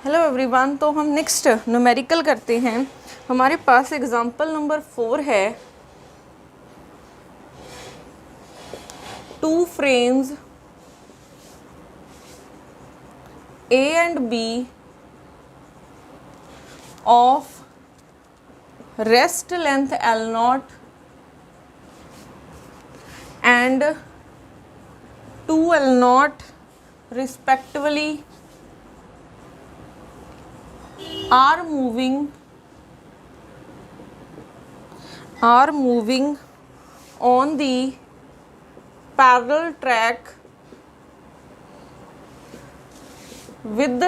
Hello everyone, तो हम next numerical करते हैं। हमारे पास एग्जांपल नंबर 4 है। 2 frames A and B of rest length L0 and 2L0 respectively are moving on the parallel track with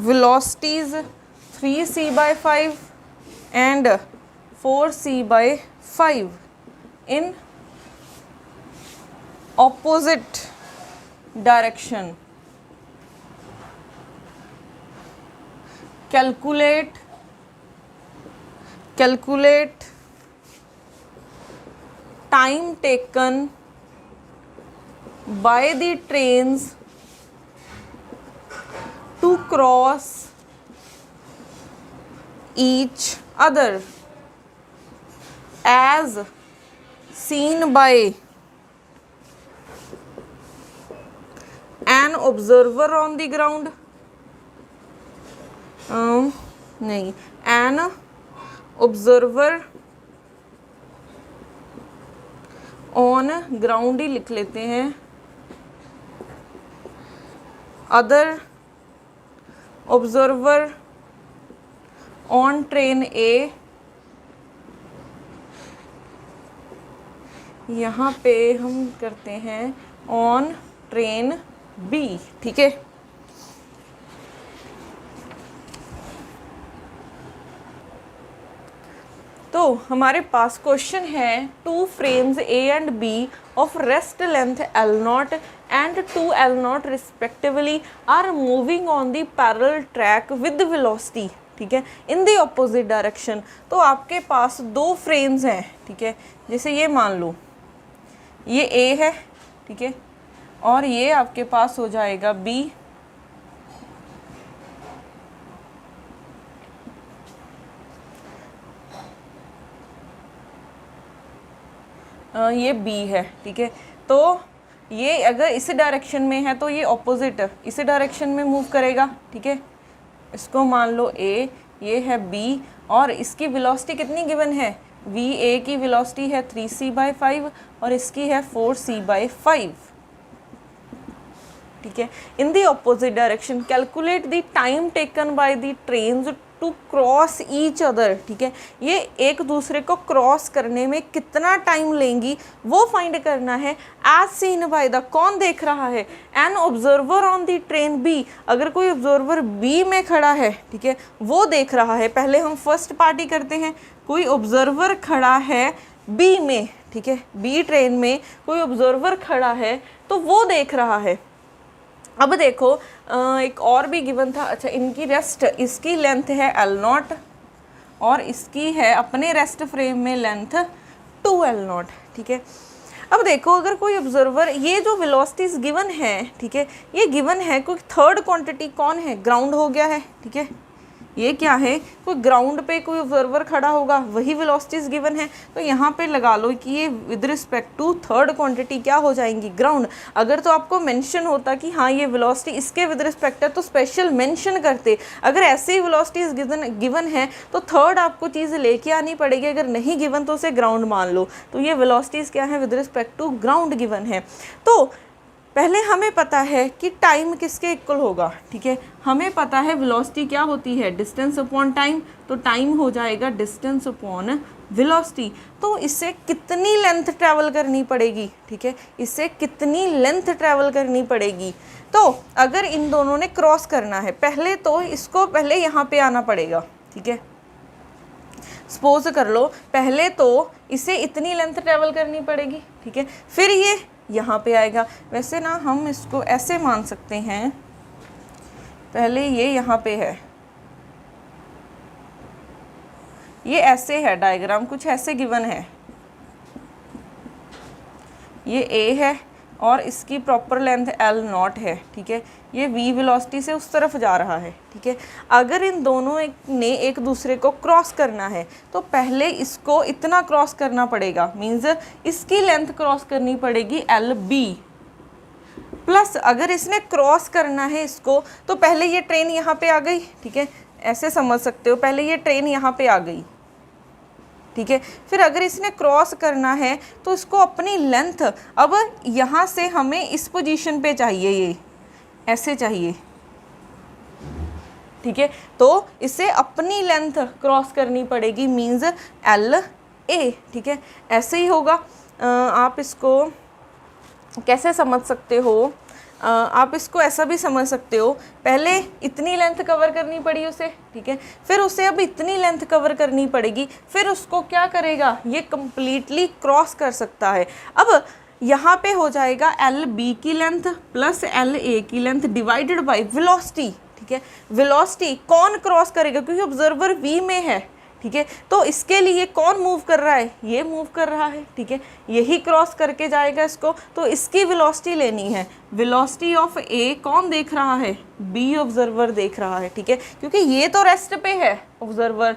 velocities 3c/5 and 4c/5 in opposite direction. Calculate time taken by the trains to cross each other as seen by an observer on the ground. An observer on ground ही लिख लेते हैं। Other observer on train A, यहाँ पे हम करते हैं on train B, ठीक है। तो हमारे पास क्वेश्चन है 2 frames A and B of rest length L0 and 2L0 respectively are moving on the parallel track with velocity, ठीक है, in the opposite direction। तो आपके पास 2 frames हैं, ठीक है। जैसे ये मान लो ये A है, ठीक है, और ये आपके पास हो जाएगा B। ये B है, ठीक है। तो ये अगर इस डायरेक्शन में है तो ये ऑपोजिट इस डायरेक्शन में मूव करेगा, ठीक है। इसको मान लो A, ये है B, और इसकी वेलोसिटी कितनी गिवन है? VA की वेलोसिटी है 3c/5 और इसकी है 4c/5, ठीक है। In the opposite direction calculate the time taken by the trains to cross each other, ठीक है। ये एक दूसरे को क्रॉस करने में कितना टाइम लेंगी वो फाइंड करना है। एज सीन बाय द, कौन देख रहा है? An observer on the train B, अगर कोई ऑब्जर्वर बी में खड़ा है, ठीक है, वो देख रहा है। पहले हम फर्स्ट पार्टी करते हैं। कोई ऑब्जर्वर खड़ा है बी में, ठीक है, बी ट्रेन में कोई ऑब्जर्वर खड़ा है तो वो देख रहा है। अब देखो एक और भी गिवन था। अच्छा, इनकी रेस्ट, इसकी लेंथ है L0 और इसकी है अपने रेस्ट फ्रेम में लेंथ 2L0, ठीक है। अब देखो अगर कोई ऑब्जर्वर, ये जो वेलोसिटीज गिवन है, ठीक है, ये गिवन है कोई थर्ड क्वांटिटी कौन है? ग्राउंड हो गया है, ठीक है। ये क्या है? कोई ग्राउंड पे कोई ऑब्जर्वर खड़ा होगा, वही वेलोसिटीज गिवन है। तो यहाँ पे लगा लो कि ये with respect to third quantity क्या हो जाएंगी? ग्राउंड। अगर तो आपको मेंशन होता कि हाँ ये वेलोसिटी इसके विद रिस्पेक्ट है तो स्पेशल मेंशन करते। अगर ऐसे ही वेलोसिटीज गिवन है तो थर्ड आपको चीज़ लेके आनी पड़ेगी। अगर नहीं गिवन तो उसे ग्राउंड मान लो। तो ये वेलोसिटीज क्या है? With respect to ground given है। तो पहले हमें पता है कि टाइम किसके इक्वल होगा, ठीक है। हमें पता है वेलोसिटी क्या होती है? Distance upon time. तो टाइम हो जाएगा डिस्टेंस अपॉन वेलोसिटी। तो इससे कितनी लेंथ ट्रैवल करनी पड़ेगी, ठीक है, इससे कितनी लेंथ ट्रैवल करनी पड़ेगी। तो अगर इन दोनों ने क्रॉस करना है, पहले तो इसको पहले यहाँ पे आना पड़ेगा, ठीक है। सपोज कर लो पहले तो इसे इतनी लेंथ ट्रैवल करनी पड़ेगी, ठीक है, फिर ये यहाँ पे आएगा। वैसे ना हम इसको ऐसे मान सकते हैं, पहले ये यहाँ पे है, ये ऐसे है डायग्राम, कुछ ऐसे गिवन है। ये A है, और इसकी प्रॉपर लेंथ एल नॉट है, ठीक है। ये v वेलोसिटी से उस तरफ जा रहा है, ठीक है। अगर इन दोनों ने एक दूसरे को क्रॉस करना है तो पहले इसको इतना क्रॉस करना पड़ेगा, मीन्स इसकी लेंथ क्रॉस करनी पड़ेगी एल बी, प्लस अगर इसने क्रॉस करना है इसको तो पहले ये ट्रेन यहाँ पे आ गई, ठीक है, ऐसे समझ सकते हो, पहले ये ट्रेन यहाँ पे आ गई, ठीक है। फिर अगर इसने क्रॉस करना है तो इसको अपनी लेंथ, अब यहाँ से हमें इस पोजीशन पे चाहिए, ये ऐसे चाहिए, ठीक है। तो इसे अपनी लेंथ क्रॉस करनी पड़ेगी, मीन्स एल ए, ठीक है। ऐसे ही होगा। आप इसको कैसे समझ सकते हो, आप इसको ऐसा भी समझ सकते हो, पहले इतनी लेंथ कवर करनी पड़ी उसे, ठीक है, फिर उसे अब इतनी लेंथ कवर करनी पड़ेगी, फिर उसको क्या करेगा, ये कम्प्लीटली क्रॉस कर सकता है। अब यहाँ पे हो जाएगा एल बी की लेंथ प्लस एल ए की लेंथ डिवाइडेड बाय वेलोसिटी, ठीक है। वेलोसिटी कौन क्रॉस करेगा, क्योंकि ऑब्जर्वर वी में है, ठीक है, तो इसके लिए कौन मूव कर रहा है, ये मूव कर रहा है, ठीक है, यही क्रॉस करके जाएगा इसको, तो इसकी वेलोसिटी लेनी है। वेलोसिटी ऑफ ए कौन देख रहा है, बी ऑब्जर्वर देख रहा है, ठीक है, क्योंकि ये तो रेस्ट पे है ऑब्जर्वर,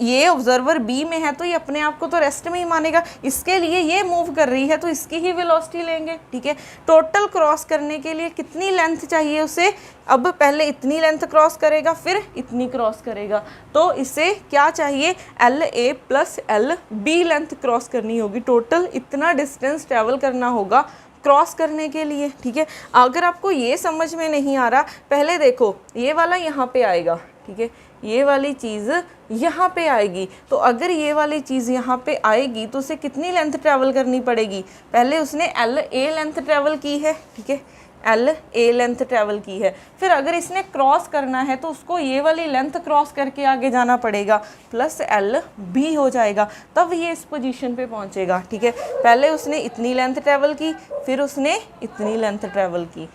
ये ऑब्जर्वर बी में है तो ये अपने आप को तो रेस्ट में ही मानेगा, इसके लिए ये मूव कर रही है तो इसकी ही वेलोसिटी लेंगे, ठीक है। टोटल क्रॉस करने के लिए कितनी लेंथ चाहिए उसे, अब पहले इतनी लेंथ क्रॉस करेगा फिर इतनी क्रॉस करेगा, तो इसे क्या चाहिए, L A plus L B length cross करनी होगी, टोटल इतना डिस्टेंस ट्रैवल करना होगा क्रॉस करने के लिए, ठीक है। अगर आपको ये समझ में नहीं आ रहा, पहले देखो ये वाला यहाँ पे आएगा, ठीक है, ये वाली चीज़ यहाँ पे आएगी, तो अगर ये वाली चीज़ यहाँ पे आएगी तो उसे कितनी लेंथ ट्रैवल करनी पड़ेगी, पहले उसने एल ए लेंथ ट्रैवल की है, ठीक है, एल ए लेंथ ट्रैवल की है, फिर अगर इसने क्रॉस करना है तो उसको ये वाली लेंथ क्रॉस करके आगे जाना पड़ेगा, प्लस एल बी हो जाएगा, तब ये इस पोजीशन पे पहुँचेगा, ठीक है। पहले उसने इतनी लेंथ ट्रैवल की, फिर उसने इतनी लेंथ ट्रैवल की,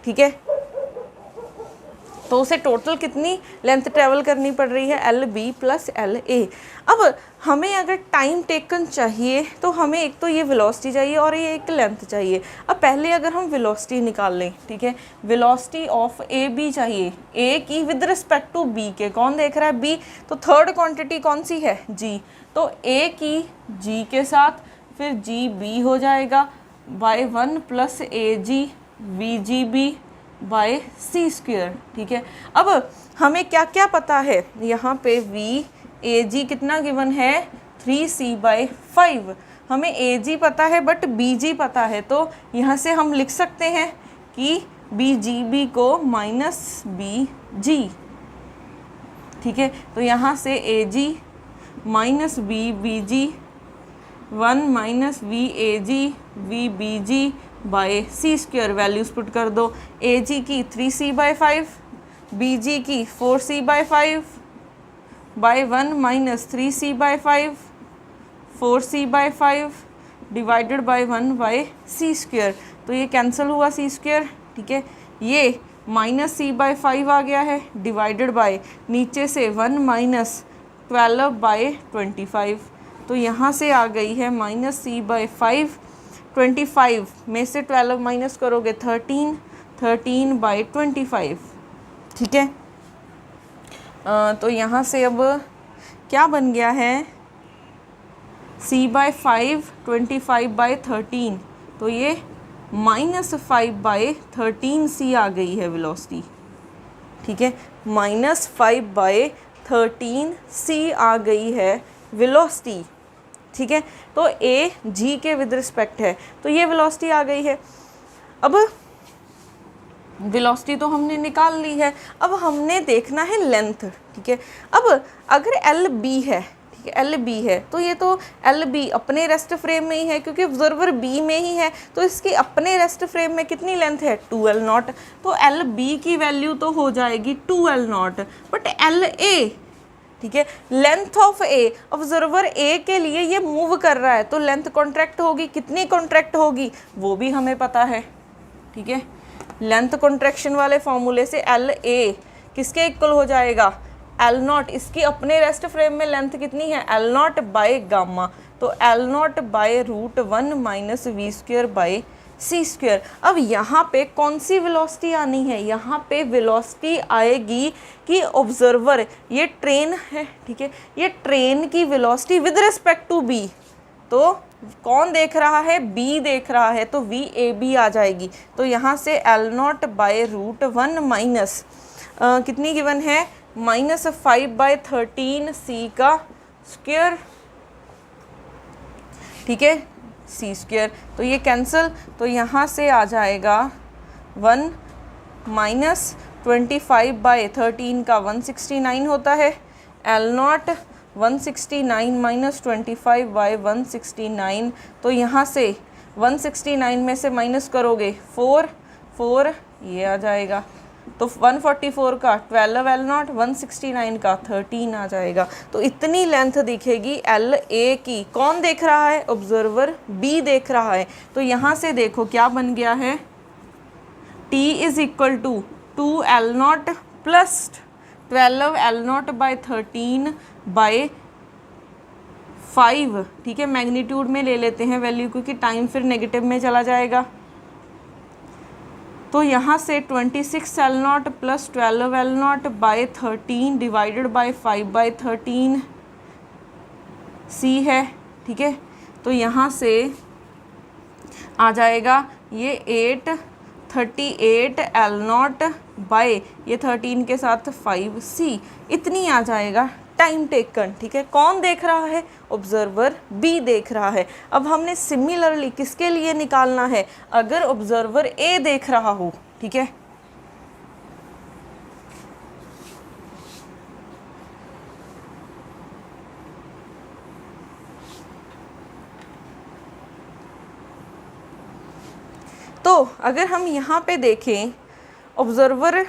ठीक है, तो उसे टोटल कितनी लेंथ ट्रैवल करनी पड़ रही है, L B plus L A. अब हमें अगर टाइम टेकन चाहिए तो हमें एक तो ये वेलोसिटी चाहिए और ये एक लेंथ चाहिए। अब पहले अगर हम वेलोसिटी निकाल लें, ठीक है, वेलोसिटी ऑफ ए बी चाहिए, ए की विद रिस्पेक्ट टू बी के, कौन देख रहा है, बी, तो थर्ड क्वांटिटी कौन सी है, जी, तो ए की जी के साथ फिर जी बी हो जाएगा bye 1 plus A g we G B bye C square, ठीक है। अब हमें क्या क्या पता है, यहाँ पे वी ए जी कितना गिवन है, 3c/5, हमें ए जी पता है बट बी जी पता है, तो यहाँ से हम लिख सकते हैं कि बी जी बी को माइनस बी जी, ठीक है, तो यहाँ से a g minus b b g 1 minus v a g v b g by C square, values put कर दो, ए जी की 3c/5, बी जी की 4c/5 by 1 minus 3c/5 4c/5 divided by 1 by C square, तो ये cancel हुआ सी square, ठीक है, ये माइनस c/5 आ गया है डिवाइडेड बाय नीचे से 1 माइनस 12/25, तो यहाँ से आ गई है माइनस c/5, 25 में से 12 माइनस करोगे 13/25, ठीक है। तो यहाँ से अब क्या बन गया है, c/5 25/13, तो ये माइनस 5/13c आ गई है वेलोसिटी, ठीक है, माइनस 5/13c आ गई है वेलोसिटी, ठीक है। तो ए जी के विद रिस्पेक्ट है, तो ये वेलोसिटी आ गई है। अब वेलोसिटी तो हमने निकाल ली है, अब हमने देखना है लेंथ, ठीक है। अब अगर एल बी है, ठीक है, एल बी है, तो ये तो एल बी अपने रेस्ट फ्रेम में ही है, क्योंकि ऑब्जर्वर बी में ही है, तो इसकी अपने रेस्ट फ्रेम में कितनी लेंथ है, 2l0, तो एल बी की वैल्यू तो हो जाएगी 2l0, बट एल ए, ठीक है, लेंथ ऑफ ए, ऑब्जर्वर ए के लिए ये मूव कर रहा है तो लेंथ कॉन्ट्रैक्ट होगी, कितनी कॉन्ट्रैक्ट होगी वो भी हमें पता है, ठीक है। लेंथ कॉन्ट्रैक्शन वाले फॉर्मूले से एल ए किसके इक्वल हो जाएगा, L0, इसकी अपने रेस्ट फ्रेम में लेंथ कितनी है, L0 बाय गामा, तो L0 by √1 minus we square by C square. अब यहाँ पे कौन सी वेलोसिटी आनी है, यहाँ पे वेलोसिटी आएगी कि ऑब्जर्वर, ये ट्रेन है, ठीक है, ये ट्रेन की velocity with respect to B, तो कौन देख रहा है, बी देख रहा है, तो वी ए बी आ जाएगी। तो यहाँ से L not by root 1 minus कितनी गिवन है, -5/13 सी का स्क्वायर, ठीक है, सी स्क्वायर। तो ये कैंसिल, तो यहाँ से आ जाएगा 1 माइनस 25/13 का 169 होता है, एल नॉट 169 माइनस 25/169, तो यहाँ से 169 में से माइनस करोगे 4 ये आ जाएगा, तो 144 का 12 एल नॉट, 169 का 13 आ जाएगा। तो इतनी लेंथ दिखेगी एल ए की। कौन देख रहा है, ऑब्जर्वर बी देख रहा है। तो यहाँ से देखो क्या बन गया है, T is equal to 2 L not plus 12 L not by 13 by 5, ठीक है, मैग्नीट्यूड में ले लेते हैं वैल्यू क्योंकि टाइम फिर नेगेटिव में चला जाएगा। तो यहाँ से 26 L not plus 12 L not by 13 divided by 5/13 सी है, ठीक है। तो यहाँ से आ जाएगा ये 838 एल नॉट बाई ये 13 के साथ 5 सी, इतनी आ जाएगा टाइम टेकन, ठीक है। कौन देख रहा है, ऑब्जर्वर बी देख रहा है। अब हमने सिमिलरली किसके लिए निकालना है, अगर ऑब्जर्वर ए देख रहा हो, ठीक है, तो अगर हम यहाँ पे देखें, ऑब्जर्वर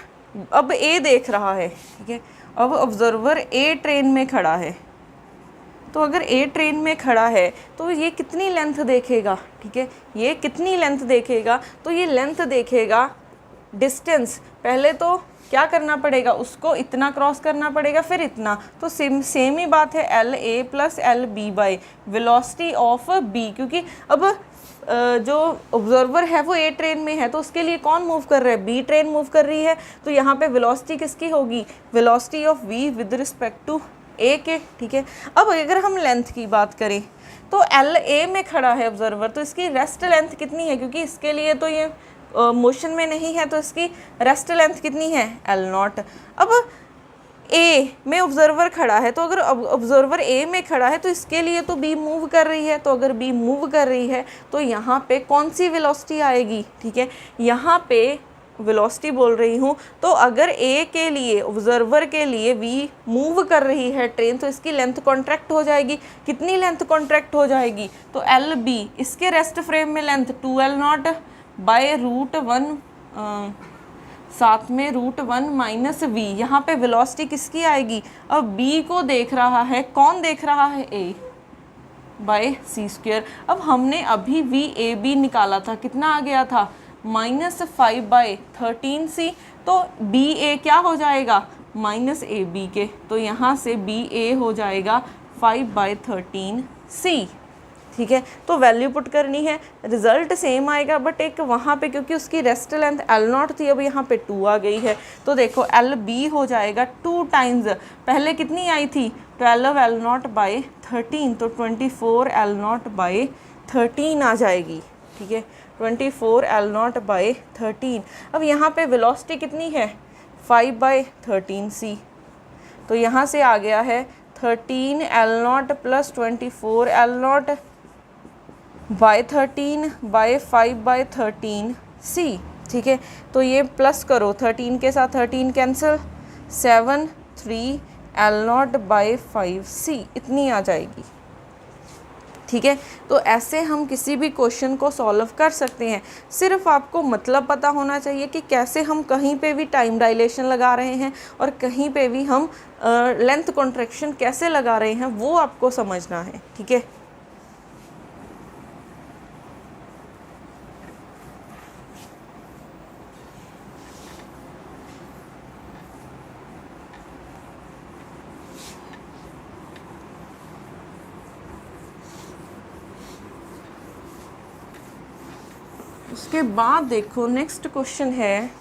अब ए देख रहा है, ठीक है, अब ऑब्जर्वर ए ट्रेन में खड़ा है, तो अगर ए ट्रेन में खड़ा है तो ये कितनी लेंथ देखेगा, ठीक है, ये कितनी लेंथ देखेगा, तो ये लेंथ देखेगा डिस्टेंस, पहले तो क्या करना पड़ेगा, उसको इतना क्रॉस करना पड़ेगा, फिर इतना, तो सेम ही बात है, L A plus L B by velocity of B, क्योंकि अब जो ऑब्जर्वर है वो ए ट्रेन में है, तो उसके लिए कौन मूव कर रहा है, बी ट्रेन मूव कर रही है, तो यहाँ पे वेलोसिटी किसकी होगी, velocity of v with respect to a के, ठीक है। अब अगर हम लेंथ की बात करें तो एल ए में खड़ा है ऑब्जर्वर, तो इसकी रेस्ट लेंथ कितनी है, क्योंकि इसके लिए तो ये मोशन में नहीं है, तो इसकी रेस्ट लेंथ कितनी है, एल नॉट। अब ए में ऑब्जर्वर खड़ा है, तो अगर ऑब्जर्वर ए में खड़ा है तो इसके लिए तो बी मूव कर रही है, तो अगर बी मूव कर रही है तो यहाँ पे कौन सी वेलोसिटी आएगी, ठीक है, यहाँ पे वेलोसिटी बोल रही हूँ, तो अगर ए के लिए, ऑब्जर्वर के लिए वी मूव कर रही है ट्रेन, तो इसकी लेंथ कॉन्ट्रैक्ट हो जाएगी। कितनी लेंथ कॉन्ट्रैक्ट हो जाएगी, तो एल बी, इसके रेस्ट फ्रेम में length 2 L not by root 1 साथ में √1 माइनस वी, यहाँ पे वेलोसिटी किसकी आएगी, अब बी को देख रहा है, कौन देख रहा है, ए बाय सी स्क्वायर। अब हमने अभी वी ए बी निकाला था, कितना आ गया था, -5/13 सी, तो बी ए क्या हो जाएगा, माइनस ए बी के, तो यहाँ से बी ए हो जाएगा 5/13 सी, ठीक है। तो वैल्यू पुट करनी है, रिजल्ट सेम आएगा, बट एक वहाँ पे क्योंकि उसकी रेस्ट लेंथ एल नॉट थी, अब यहाँ पे 2 आ गई है, तो देखो एल बी हो जाएगा 2 टाइम्स, पहले कितनी आई थी 12 एल नॉट बाई 13, तो 24 एल नॉट बाई 13 आ जाएगी, ठीक है, 24 एल नॉट बाई 13। अब यहाँ पे वेलोसिटी कितनी है, 5/13 सी, तो यहाँ से आ गया है 13 L not plus 24 L not by 13 by 5/13 सी, ठीक है। तो ये प्लस करो, 13 के साथ 13 कैंसिल, 7 3 एल नॉट बाई 5 सी, इतनी आ जाएगी, ठीक है। तो ऐसे हम किसी भी क्वेश्चन को सॉल्व कर सकते हैं, सिर्फ आपको मतलब पता होना चाहिए कि कैसे हम कहीं पे भी टाइम डायलेशन लगा रहे हैं और कहीं पे भी हम लेंथ कॉन्ट्रैक्शन कैसे लगा रहे हैं, वो आपको समझना है, ठीक है। उसके बाद देखो नेक्स्ट क्वेश्चन है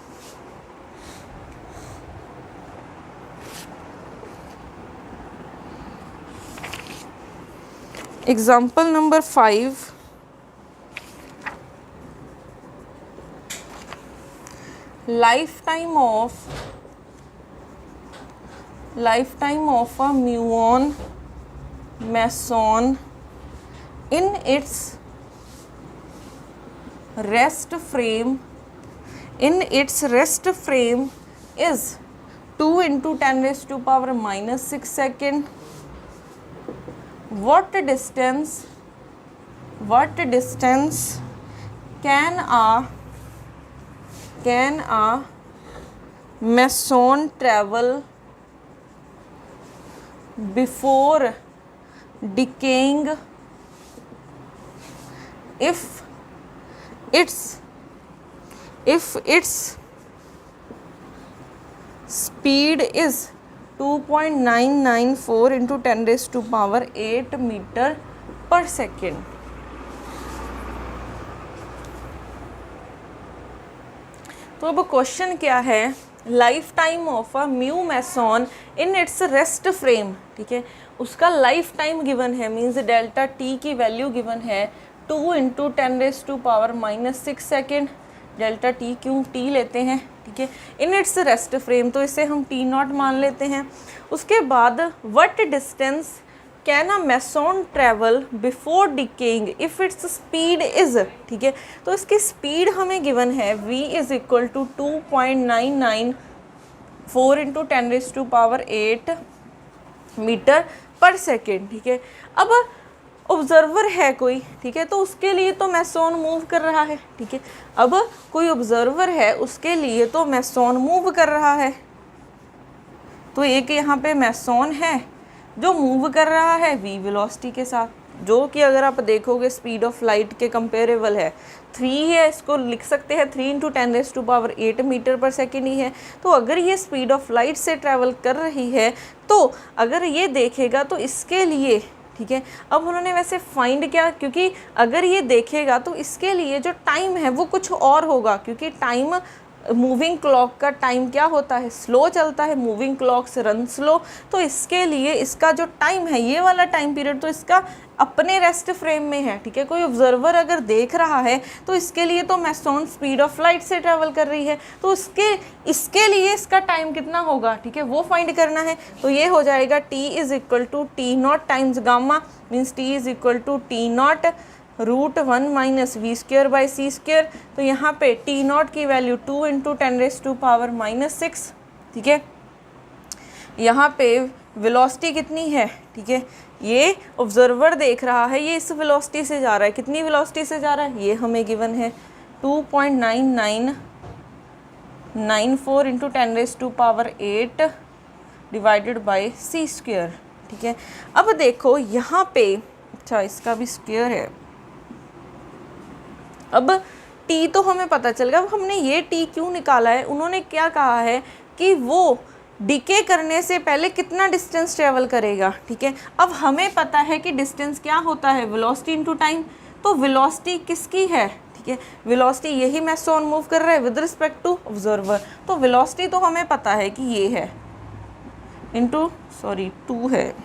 example number 5, lifetime of a muon meson in its rest frame is 2 into 10 raised to power minus 6 second. What distance can a meson travel before decaying if its speed is 2.994 into 10 raised to power 8 meter per second. तो अब question क्या है, life time of a mu meson in its rest frame, ठीक है, उसका life time given है, means delta T की value given है 2 into 10 raise to power minus 6 second. Delta T क्यों टी लेते हैं, ठीक है, इन इट्स रेस्ट फ्रेम, तो इसे हम टी नॉट मान लेते हैं। उसके बाद what distance can a meson travel before decaying if its speed is, ठीक है, तो इसकी स्पीड हमें गिवन है v is equal to 2.994 into 10 raise to power 8 metre per second, ठीक है। अब ऑब्जर्वर है कोई, ठीक है, तो उसके लिए तो मेसॉन मूव कर रहा है, ठीक है, अब कोई ऑब्जर्वर है उसके लिए तो मेसॉन मूव कर रहा है, तो एक यहाँ पे मेसॉन है जो मूव कर रहा है v वेलोसिटी के साथ, जो कि अगर आप देखोगे स्पीड ऑफ लाइट के कंपेरेबल है, 3 है, इसको लिख सकते हैं 3 into 10 raise to power 8 metre per second ही है। तो अगर ये स्पीड ऑफ लाइट से ट्रैवल कर रही है तो अगर ये देखेगा तो इसके लिए, ठीक है, अब उन्होंने वैसे फाइंड किया, क्योंकि अगर ये देखेगा तो इसके लिए जो टाइम है वो कुछ और होगा, क्योंकि टाइम मूविंग क्लॉक का टाइम क्या होता है, स्लो चलता है, मूविंग क्लॉक से रन स्लो, तो इसके लिए इसका जो टाइम है ये वाला टाइम पीरियड तो इसका अपने रेस्ट फ्रेम में है, ठीक है। कोई ऑब्जर्वर अगर देख रहा है तो इसके लिए तो मेसॉन स्पीड ऑफ लाइट से ट्रैवल कर रही है, तो इसके लिए इसका टाइम कितना होगा, ठीक है, वो फाइंड करना है। तो ये हो जाएगा t is equal to T not times gamma, means t is equal to T not √1 minus we square by C square. तो यहाँ पे टी नॉट की value 2 into 10 raise to power minus 6, ठीक है। यहाँ पे वेलोसिटी कितनी है, ठीक है, ये ऑब्जर्वर देख रहा है, ये इस वेलोसिटी से जा रहा है, कितनी वेलोसिटी से जा रहा है, ये हमें गिवन है 2.9994 into 10 raise to power 8 divided by C square, ठीक है। अब देखो यहाँ पे, अच्छा इसका भी स्क्वेयर है, अब t तो हमें पता चल गया। अब हमने ये t क्यों निकाला है, उन्होंने क्या कहा है कि वो डिके करने से पहले कितना डिस्टेंस ट्रेवल करेगा, ठीक है। अब हमें पता है कि डिस्टेंस क्या होता है, वेलोसिटी इनटू टाइम, तो वेलोसिटी किसकी है, ठीक है, वेलोसिटी यही मेसॉन मूव कर रहा है विद रिस्पेक्ट टू ऑब्जर्वर, तो वेलोसिटी तो हमें पता है कि ये है इंटू 2 है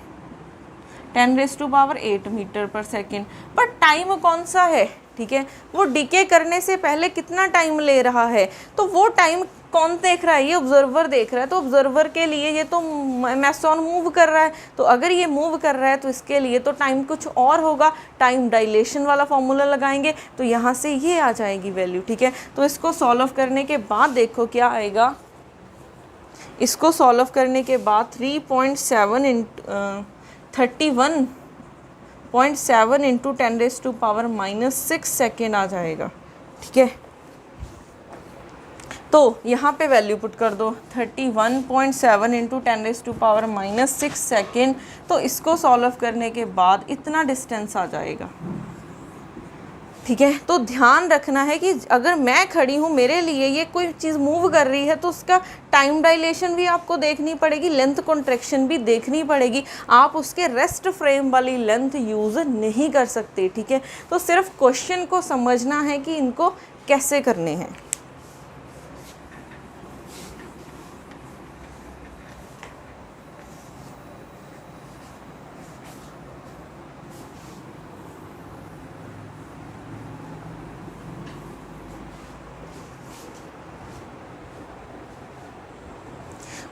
10 raise to power 8 metre per second, पर टाइम कौन सा है, ठीक है, वो डिके करने से पहले कितना टाइम ले रहा है, तो वो टाइम कौन देख रहा है, ये ऑब्जर्वर देख रहा है, तो ऑब्जर्वर के लिए ये तो मेसॉन मूव कर रहा है, तो अगर ये मूव कर रहा है तो इसके लिए तो टाइम कुछ और होगा, टाइम डायलेशन वाला फॉर्मूला लगाएंगे तो यहाँ से ये आ जाएगी वैल्यू, ठीक है। तो इसको सॉल्व करने के बाद देखो क्या आएगा, इसको सॉल्व करने के बाद 31.7 into 10 raise to power minus 6 second आ जाएगा, ठीक है। तो यहाँ पे वैल्यू पुट कर दो 31.7 into 10 raise to power minus 6 second, तो इसको सॉल्व करने के बाद इतना डिस्टेंस आ जाएगा, ठीक है। तो ध्यान रखना है कि अगर मैं खड़ी हूँ, मेरे लिए ये कोई चीज़ मूव कर रही है तो उसका टाइम डायलेशन भी आपको देखनी पड़ेगी, लेंथ कॉन्ट्रैक्शन भी देखनी पड़ेगी, आप उसके रेस्ट फ्रेम वाली लेंथ यूज़ नहीं कर सकते, ठीक है। तो सिर्फ क्वेश्चन को समझना है कि इनको कैसे करने हैं।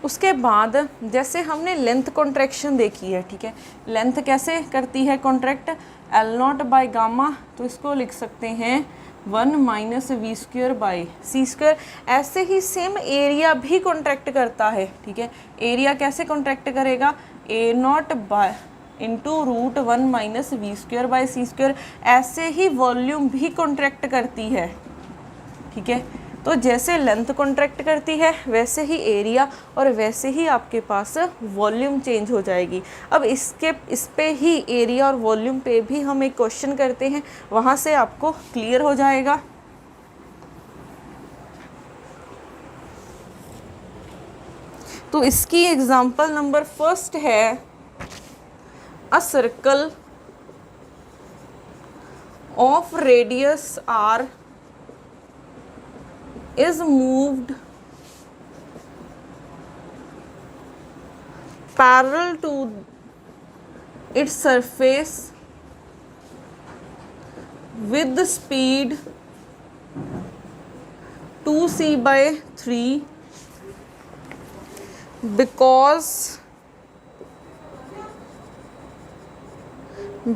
उसके बाद जैसे हमने लेंथ कॉन्ट्रैक्शन देखी है, ठीक है, लेंथ कैसे करती है contract, L not by gamma, तो इसको लिख सकते हैं 1 minus we square by C square. ऐसे ही सेम एरिया भी कॉन्ट्रैक्ट करता है, ठीक है। एरिया कैसे कॉन्ट्रैक्ट करेगा, A nought by into root 1 minus we square by C square. ऐसे ही वॉल्यूम भी कॉन्ट्रैक्ट करती है, ठीक है। तो जैसे लेंथ कॉन्ट्रैक्ट करती है वैसे ही एरिया और वैसे ही आपके पास वॉल्यूम चेंज हो जाएगी। अब इस पे ही एरिया और वॉल्यूम पे भी हम एक क्वेश्चन करते हैं, वहाँ से आपको क्लियर हो जाएगा। तो इसकी एग्जांपल नंबर फर्स्ट है, a circle of radius R is moved parallel to its surface with the speed 2c by 3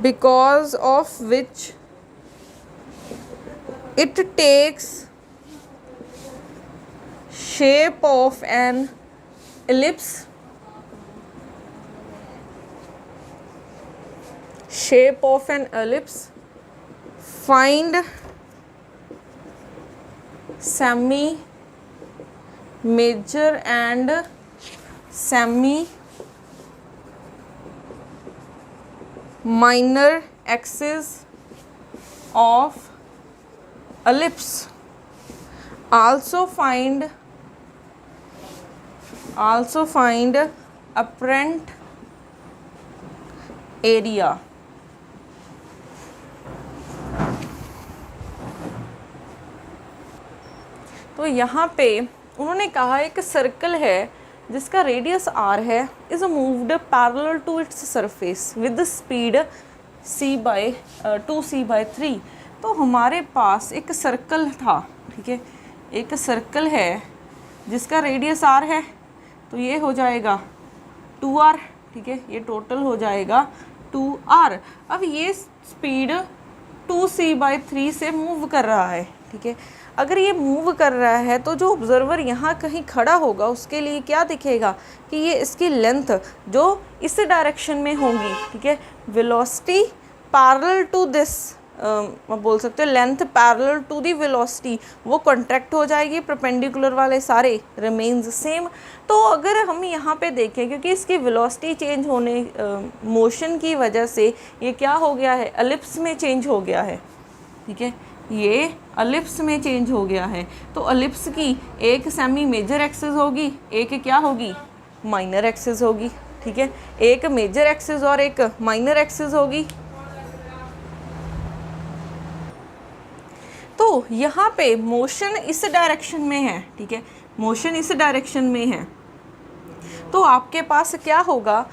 because of which it takes shape of an ellipse, find semi major and semi minor axis of ellipse. Also find apparent area. तो यहाँ पे उन्होंने कहा एक circle है जिसका radius r है, is moved parallel to its surface with speed c/2c/3। तो हमारे पास एक सर्कल था, ठीक है, एक सर्कल है जिसका रेडियस r है, तो ये हो जाएगा 2r, ठीक है, ये टोटल हो जाएगा 2r। अब ये स्पीड 2c/3 से मूव कर रहा है, ठीक है। अगर ये मूव कर रहा है तो जो ऑब्जर्वर यहाँ कहीं खड़ा होगा उसके लिए क्या दिखेगा कि ये इसकी लेंथ जो इस डायरेक्शन में होगी, ठीक है, वेलोसिटी पैरेलल टू दिस, बोल सकते हो length parallel to the velocity, वो कॉन्ट्रैक्ट हो जाएगी, परपेंडिकुलर वाले सारे रिमेन्स सेम। तो अगर हम यहाँ पे देखें, क्योंकि इसकी वेलोसिटी चेंज होने मोशन की वजह से ये क्या हो गया है, एलिप्स में चेंज हो गया है, ठीक है, ये एलिप्स में चेंज हो गया है। तो एलिप्स की एक सेमी मेजर एक्सिस होगी, एक क्या होगी, माइनर एक्सिस होगी, ठीक है, एक मेजर एक्सिस और एक माइनर एक्सिस होगी। तो यहाँ पे मोशन इस डायरेक्शन में है, ठीक है, मोशन इस डायरेक्शन में है, तो आपके पास क्या होगा,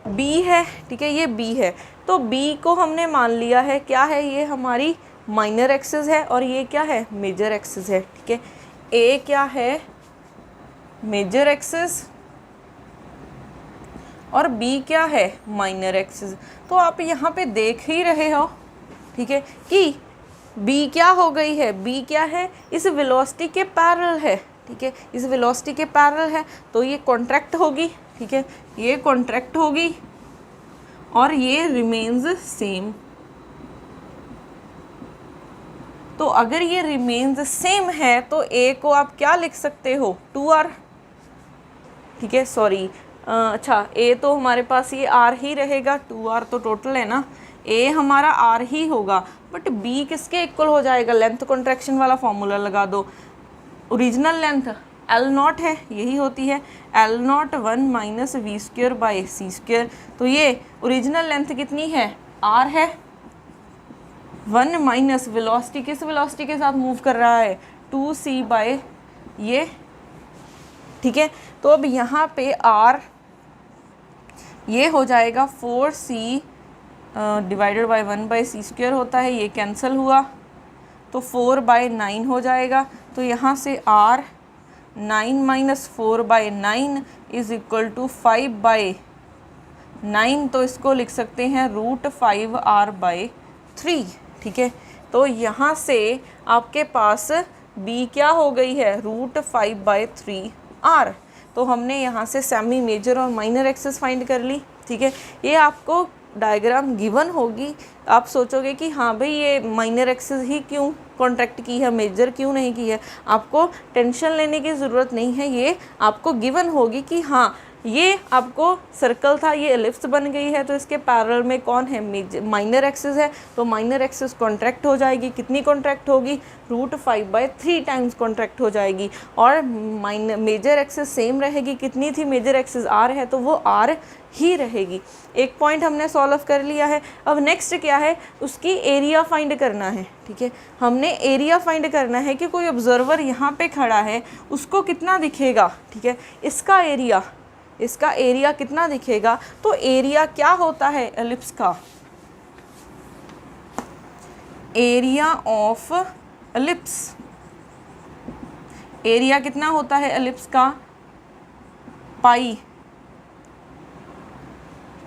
B है, ठीक है, ये B है, तो B को हमने मान लिया है क्या है, ये हमारी माइनर एक्सिस है और ये क्या है, मेजर एक्सिस है, ठीक है। A क्या है, मेजर एक्सिस, और B क्या है, माइनर एक्सिस। तो आप यहाँ पे देख ही रहे हो, ठीक है, कि B क्या हो गई है, B क्या है, इस वेलोसिटी के पैरेलल है, ठीक है, इस वेलोसिटी के पैरेलल है, तो ये कॉन्ट्रैक्ट होगी, ठीक है, ये कॉन्ट्रैक्ट होगी और ये रिमेन्स सेम। तो अगर ये रिमेन्स सेम है तो A को आप क्या लिख सकते हो, 2r, ठीक है, सॉरी, अच्छा A तो हमारे पास ये r ही रहेगा, 2r तो टोटल है ना, A हमारा r ही होगा, बट B किसके इक्वल हो जाएगा, लेंथ कॉन्ट्रैक्शन वाला फॉर्मूला लगा दो, ओरिजिनल लेंथ L नॉट है, यही होती है L not 1 minus we square by C square. तो ये ओरिजिनल लेंथ कितनी है, r है, 1 माइनस वेलोसिटी, किस वेलोसिटी के साथ मूव कर रहा है, 2c बाय ये, ठीक है। तो अब यहाँ पे r ये हो जाएगा 4c डिवाइडेड बाय 1/c² होता है, ये कैंसिल हुआ तो 4/9 हो जाएगा। तो यहाँ से r 9 minus 4/9 is equal to 5/9, तो इसको लिख सकते हैं √5r/3, ठीक है। तो यहाँ से आपके पास b क्या हो गई है, √5/3r। तो हमने यहाँ से सेमी मेजर और माइनर एक्सिस फाइंड कर ली, ठीक है। ये आपको डायग्राम गिवन होगी, आप सोचोगे कि हाँ भाई ये माइनर एक्सिस ही क्यों कॉन्ट्रैक्ट की है, मेजर क्यों नहीं की है। आपको टेंशन लेने की ज़रूरत नहीं है, ये आपको गिवन होगी कि हाँ ये आपको सर्कल था, ये एलिप्स बन गई है, तो इसके पैरेलल में कौन है, माइनर एक्सिस है, तो माइनर एक्सिस कॉन्ट्रैक्ट हो जाएगी। कितनी कॉन्ट्रैक्ट होगी, √5/3 टाइम्स कॉन्ट्रैक्ट हो जाएगी। और मेजर एक्सिस सेम रहेगी, कितनी थी मेजर एक्सिस, r है, तो वो r ही रहेगी। एक पॉइंट हमने सॉल्व कर लिया है। अब नेक्स्ट क्या है, उसकी एरिया फाइंड करना है, ठीक है। हमने एरिया फाइंड करना है कि कोई ऑब्जर्वर यहाँ पे खड़ा है, उसको कितना दिखेगा, ठीक है, इसका एरिया कितना दिखेगा। तो एरिया क्या होता है एलिप्स का, एरिया ऑफ एलिप्स, एरिया कितना होता है एलिप्स का, पाई।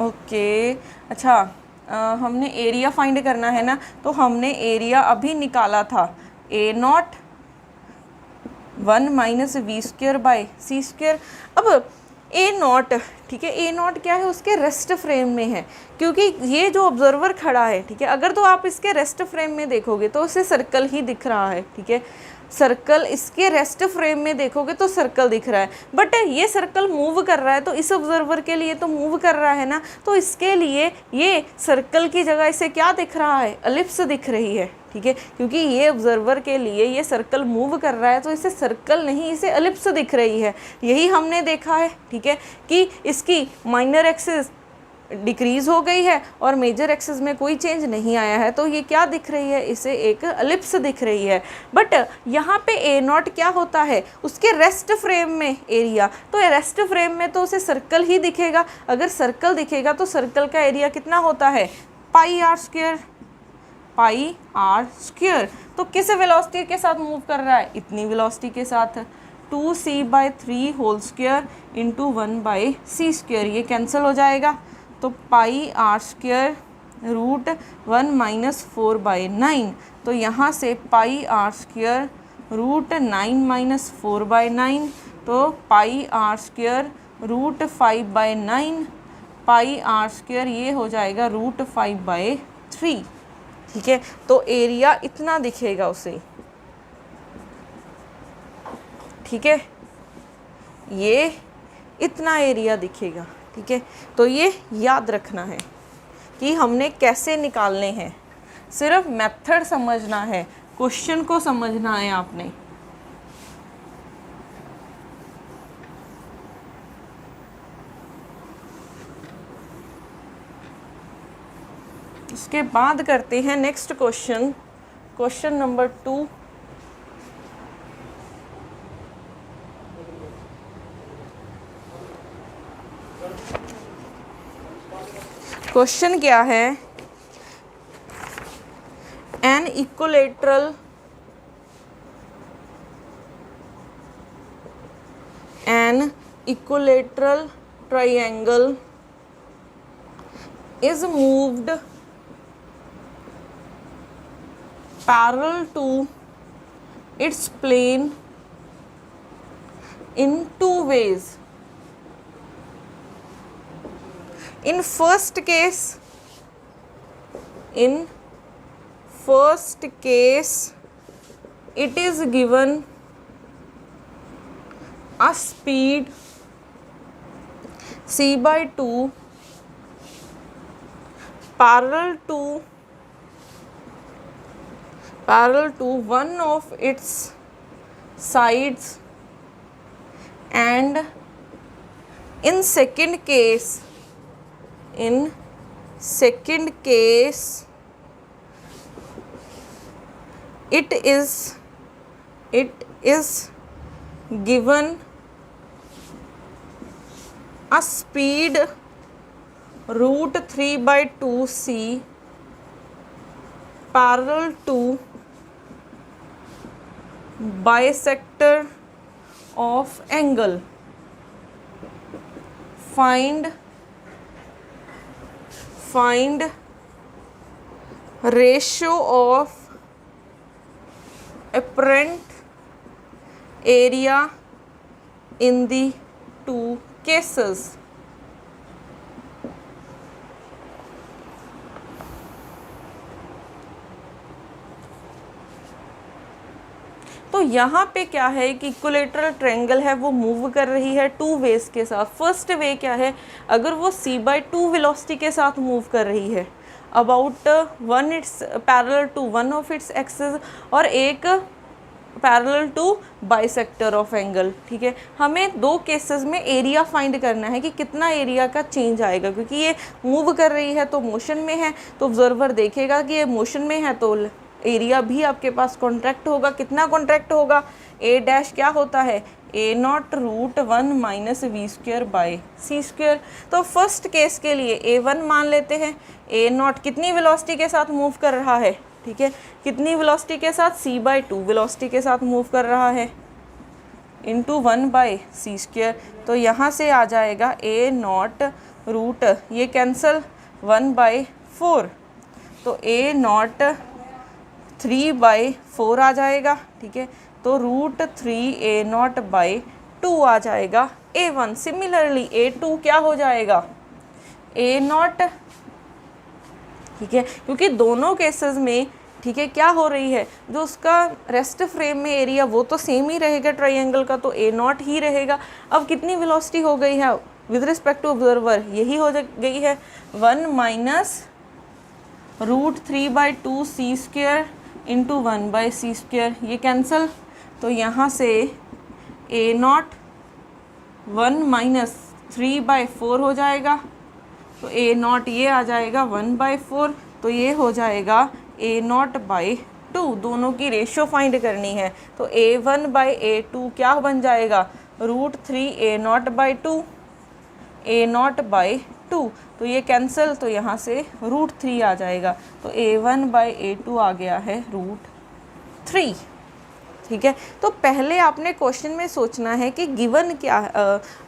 ओके अच्छा, हमने एरिया फाइंड करना है ना, तो हमने एरिया अभी निकाला था, a0 1 माइनस v²/c²। अब a0, ठीक है, a0 क्या है, उसके रेस्ट फ्रेम में है, क्योंकि ये जो ऑब्जर्वर खड़ा है, ठीक है, अगर तो आप इसके रेस्ट फ्रेम में देखोगे तो उसे सर्कल ही दिख रहा है, ठीक है, सर्कल इसके रेस्ट फ्रेम में देखोगे तो सर्कल दिख रहा है, बट ये सर्कल मूव कर रहा है, तो इस ऑब्जर्वर के लिए तो मूव कर रहा है ना, तो इसके लिए ये सर्कल की जगह इसे क्या दिख रहा है, एलिप्स दिख रही है, ठीक है, क्योंकि ये ऑब्जर्वर के लिए ये सर्कल मूव कर रहा है, तो इसे सर्कल नहीं, इसे एलिप्स दिख रही है। यही हमने देखा है, ठीक है, कि इसकी माइनर एक्सिस डिक्रीज हो गई है और मेजर एक्सिस में कोई चेंज नहीं आया है, तो ये क्या दिख रही है, इसे एक एलिप्स दिख रही है। बट यहाँ पे a0 क्या होता है, उसके रेस्ट फ्रेम में एरिया, तो रेस्ट फ्रेम में तो उसे सर्कल ही दिखेगा। अगर सर्कल दिखेगा तो सर्कल का एरिया कितना होता है, πr², πr²। तो किस वेलोसिटी के साथ मूव कर रहा है, इतनी वेलोसिटी के साथ, 2c/3 whole square into 1/c², ये कैंसिल हो जाएगा, तो πr² √1 माइनस 4/9, तो यहाँ से πr² √9 माइनस 4/9, तो πr² √5/9, πr² ये हो जाएगा √5/3, ठीक है। तो एरिया इतना दिखेगा उसे, ठीक है, ये इतना एरिया दिखेगा, ठीक है। तो ये याद रखना है कि हमने कैसे निकालने हैं, सिर्फ मेथड समझना है, क्वेश्चन को समझना है आपने। इसके बाद करते हैं next question, question number 2। Question क्या है, an equilateral triangle is moved parallel to its plane in two ways. In first case it is given a speed c/2 parallel to one of its sides, and in second case it is given a speed √3/2c parallel to bisector of angle. Find ratio of apparent area in the two cases. तो यहाँ पे क्या है कि equilateral triangle है वो move कर रही है टू वेज के साथ। फर्स्ट वे क्या है, अगर वो c/2 वेलोसिटी के साथ मूव कर रही है about one its parallel to one of its axis और एक parallel to bisector of angle, ठीक है। हमें दो केसेस में एरिया फाइंड करना है कि कितना एरिया का चेंज आएगा, क्योंकि ये मूव कर रही है तो मोशन में है, तो ऑब्जर्वर देखेगा कि ये मोशन में है तो एरिया भी आपके पास कॉन्ट्रैक्ट होगा। कितना कॉन्ट्रैक्ट होगा, ए डैश क्या होता है, a0 √1 - v²/c²। तो फर्स्ट केस के लिए a1 मान लेते हैं। a0 कितनी वेलोसिटी के साथ मूव कर रहा है, ठीक है, कितनी वेलोसिटी के साथ, c/2 वेलोसिटी के साथ मूव कर रहा है इंटू 1/c²। तो यहाँ से आ जाएगा a0 रूट, ये कैंसल 1/4, तो a0 3/4 आ जाएगा, ठीक है। तो √3 a0/2 आ जाएगा a1। सिमिलरली a2 क्या हो जाएगा, a0, ठीक है, क्योंकि दोनों केसेस में, ठीक है, क्या हो रही है, जो उसका रेस्ट फ्रेम में एरिया वो तो सेम ही रहेगा ट्रायंगल का, तो a0 ही रहेगा। अब कितनी वेलोसिटी हो गई है विद रिस्पेक्ट टू ऑब्जर्वर, यही हो गई है 1 - √3/2c² इंटू 1/c², ये कैंसल। तो यहाँ से a0 1 - 3/4 हो जाएगा, तो a0 ये आ जाएगा 1/4, तो ये हो जाएगा a0/2। दोनों की रेशियो फाइंड करनी है, तो a1/a2 क्या बन जाएगा, √3 a0/2 a0/2, तो ये कैंसिल, तो यहाँ से √3 आ जाएगा, तो a1/a2 आ गया है √3, ठीक है। तो पहले आपने क्वेश्चन में सोचना है कि गिवन क्या,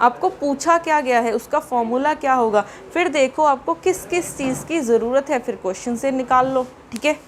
आपको पूछा क्या गया है, उसका फॉर्मूला क्या होगा, फिर देखो आपको किस किस चीज़ की ज़रूरत है, फिर क्वेश्चन से निकाल लो, ठीक है।